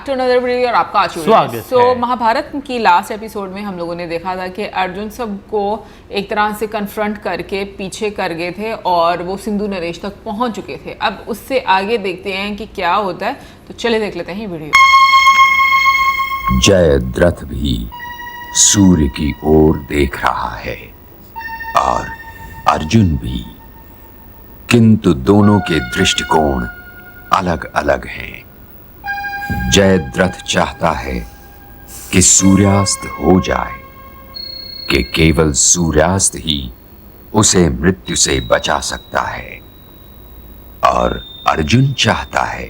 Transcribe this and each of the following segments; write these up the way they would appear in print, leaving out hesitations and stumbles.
To another video और आपका स्वागत है। महाभारत की लास्ट एपिसोड में हम लोगों ने देखा था कि अर्जुन सबको एक तरह से कन्फ्रंट करके पीछे कर गए थे और वो सिंधु नरेश तक पहुंच चुके थे। अब उससे आगे देखते हैं कि क्या होता है, तो चले देख लेते हैं वीडियो। जयद्रथ भी सूर्य की ओर देख रहा है और अर्जुन भी, किंतु दोनों के दृष्टिकोण अलग अलग हैं। जयद्रथ चाहता है कि सूर्यास्त हो जाए, कि केवल सूर्यास्त ही उसे मृत्यु से बचा सकता है, और अर्जुन चाहता है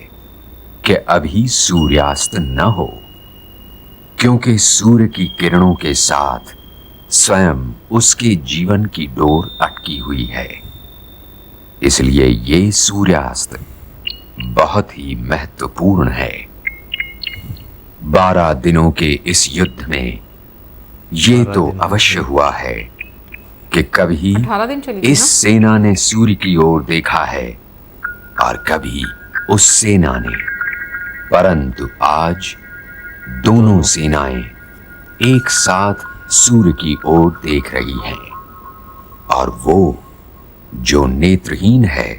कि अभी सूर्यास्त न हो, क्योंकि सूर्य की किरणों के साथ स्वयं उसके जीवन की डोर अटकी हुई है। इसलिए ये सूर्यास्त बहुत ही महत्वपूर्ण है। 12 दिनों के इस युद्ध में ये तो अवश्य हुआ है कि कभी 18 दिन चली इस सेना ने सूर्य की ओर देखा है और कभी उस सेना ने, परंतु आज दोनों सेनाएं एक साथ सूर्य की ओर देख रही हैं, और वो जो नेत्रहीन है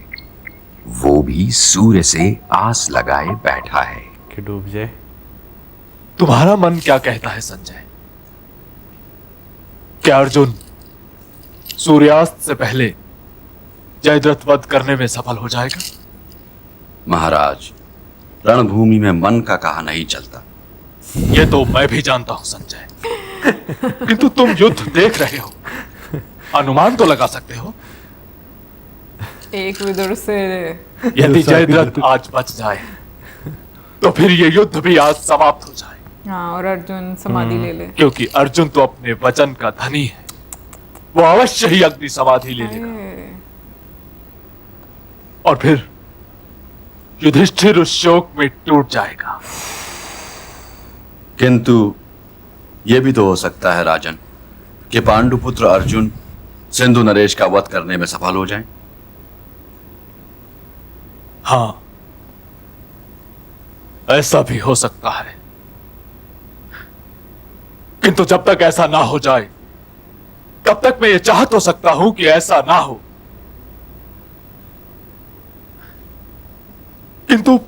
वो भी सूर्य से आस लगाए बैठा है कि डूब जाए। तुम्हारा मन क्या कहता है संजय? क्या अर्जुन सूर्यास्त से पहले जयद्रथ वध करने में सफल हो जाएगा? महाराज, रणभूमि में मन का कहा नहीं चलता। ये तो मैं भी जानता हूं संजय, किंतु तुम युद्ध देख रहे हो, अनुमान तो लगा सकते हो। एक विदुर से यदि जयद्रथ आज बच जाए तो फिर ये युद्ध भी आज समाप्त हो जाए। हाँ, और अर्जुन समाधि ले ले, क्योंकि अर्जुन तो अपने वचन का धनी है, वो अवश्य ही अग्नि समाधि ले लेगा, और फिर युधिष्ठिर उस शोक में टूट जाएगा। किंतु यह भी तो हो सकता है राजन कि पांडुपुत्र अर्जुन सिंधु नरेश का वध करने में सफल हो जाएं। हाँ, ऐसा भी हो सकता है, किंतु जब तक ऐसा ना हो जाए तब तक मैं ये चाह तो सकता हूं कि ऐसा ना हो, किंतु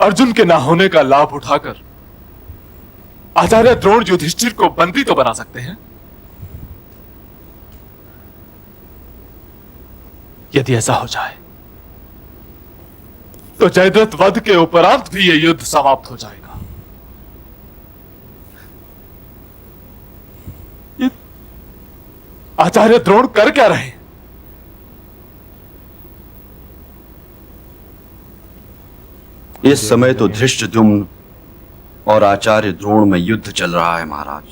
अर्जुन के ना होने का लाभ उठाकर आचार्य द्रोण युधिष्ठिर को बंदी तो बना सकते हैं। यदि ऐसा हो जाए तो जयद्रथ वध के उपरांत भी यह युद्ध समाप्त हो जाएगा। ये आचार्य द्रोण कर क्या रहे? इस समय तो धृष्टद्युम्न और आचार्य द्रोण में युद्ध चल रहा है महाराज।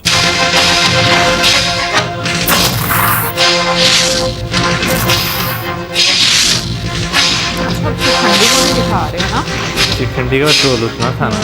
ठंडी को नहीं दिखा रहे हैं ना। शिखंडी का ट्रोल उतना था ना।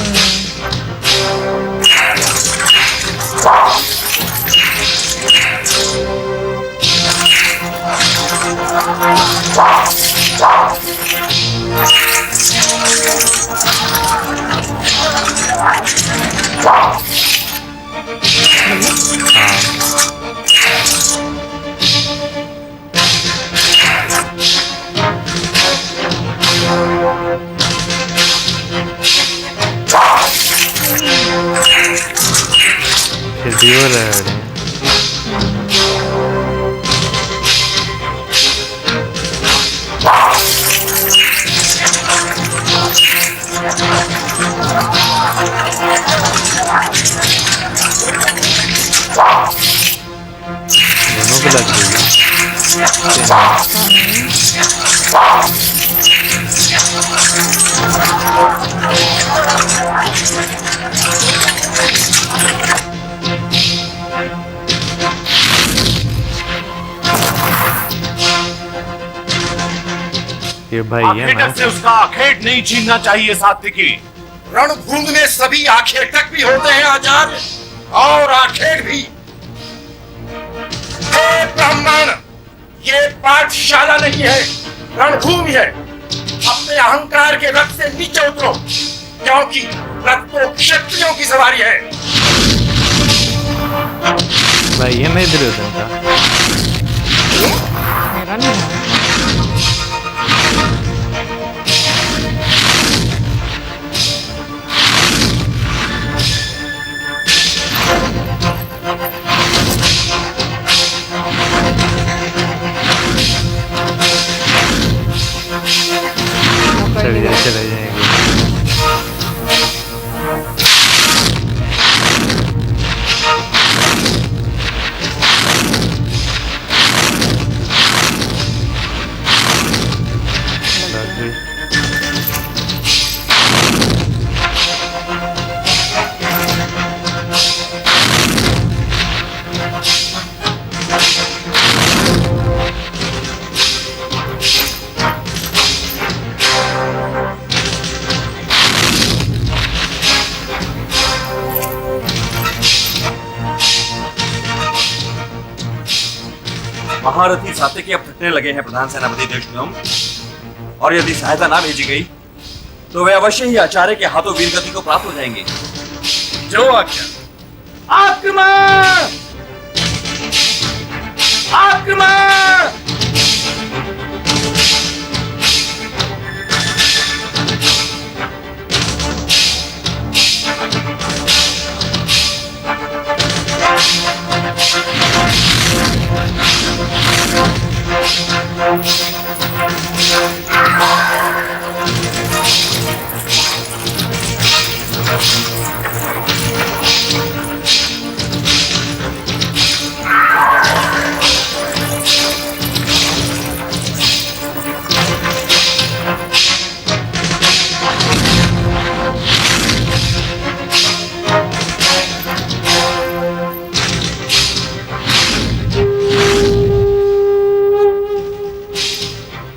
वो रह रहे हैं। दोनों को लग रही ये भाई है ना, से उसका आखेट नहीं छीनना चाहिए सात्विकी। रणभूमि में सभी आखेटक भी होते हैं आचार्य, और आखेट भी। ब्राह्मण, ये पाठशाला नहीं है, रणभूमि है। अपने अहंकार के रथ से नीचे उतरो, क्योंकि रथ तो क्षत्रियों की सवारी है। भाई ये नहीं दुर्योधन का। मेरा नहीं है। चले जाएंगे। महारथी सात्यकी अब थकने लगे हैं प्रधान सेनापति धृष्टद्युम्न, और यदि सहायता ना भेजी गई तो वे अवश्य ही आचार्य के हाथों वीरगति को प्राप्त हो जाएंगे। जो आज्ञा। आक्रमण! आक्रमण!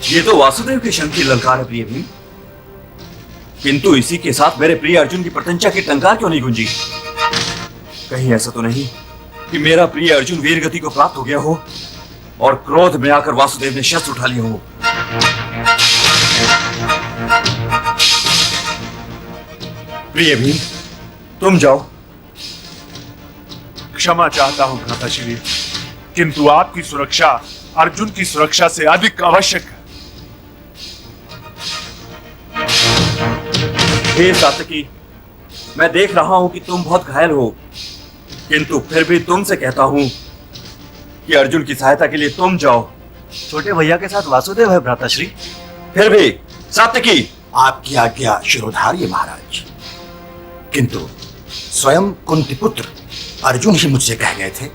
ये तो वासुदेव के शंख की ललकार है प्रिय भीम, किंतु इसी के साथ मेरे प्रिय अर्जुन की प्रत्यंचा की टंकार क्यों नहीं गूंजी? कहीं ऐसा तो नहीं कि मेरा प्रिय अर्जुन वीरगति को प्राप्त हो गया हो और क्रोध में आकर वासुदेव ने शस्त्र उठा लिया हो? प्रिय भीम, तुम जाओ। क्षमा चाहता हूं भ्राताश्री, किंतु आपकी सुरक्षा अर्जुन की सुरक्षा से अधिक आवश्यक है। हे सात्यकी, मैं देख रहा हूं कि तुम बहुत घायल हो, किंतु फिर भी तुमसे कहता हूं कि अर्जुन की सहायता के लिए तुम जाओ। छोटे भैया के साथ वासुदेव है भ्राताश्री। फिर भी सात्यकी। आपकी आज्ञा शिरोधार्य महाराज, किंतु स्वयं कुंती पुत्र अर्जुन ही मुझसे कह गए थे,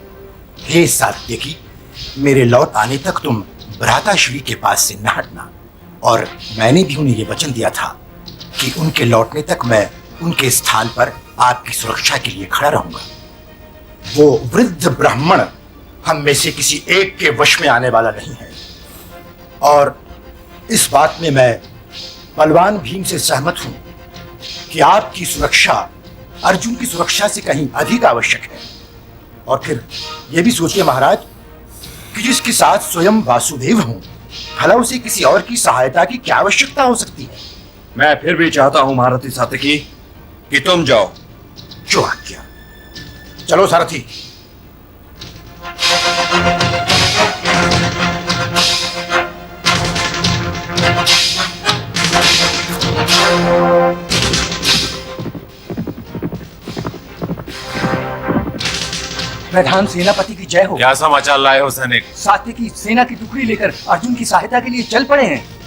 हे सात्यकी, मेरे लौट आने तक तुम भ्राताश्री के पास से न हटना, और मैंने भी उन्हें यह वचन दिया था कि उनके लौटने तक मैं उनके स्थान पर आपकी सुरक्षा के लिए खड़ा रहूंगा। वो वृद्ध ब्राह्मण हम में से किसी एक के वश में आने वाला नहीं है, और इस बात में मैं बलवान भीम से सहमत हूं कि आपकी सुरक्षा अर्जुन की सुरक्षा से कहीं अधिक आवश्यक है। और फिर यह भी सोचिए महाराज कि जिसके साथ स्वयं वासुदेव हूं, भला उसे किसी और की सहायता की क्या आवश्यकता हो सकती है? मैं फिर भी चाहता हूं महारथी सात्यकी कि तुम जाओ। जो आज्ञा। चलो सारथी। प्रधान सेनापति की जय हो। क्या समाचार लाए हो सैनिक? सात्यकी सेना की टुकड़ी लेकर अर्जुन की सहायता के लिए चल पड़े हैं।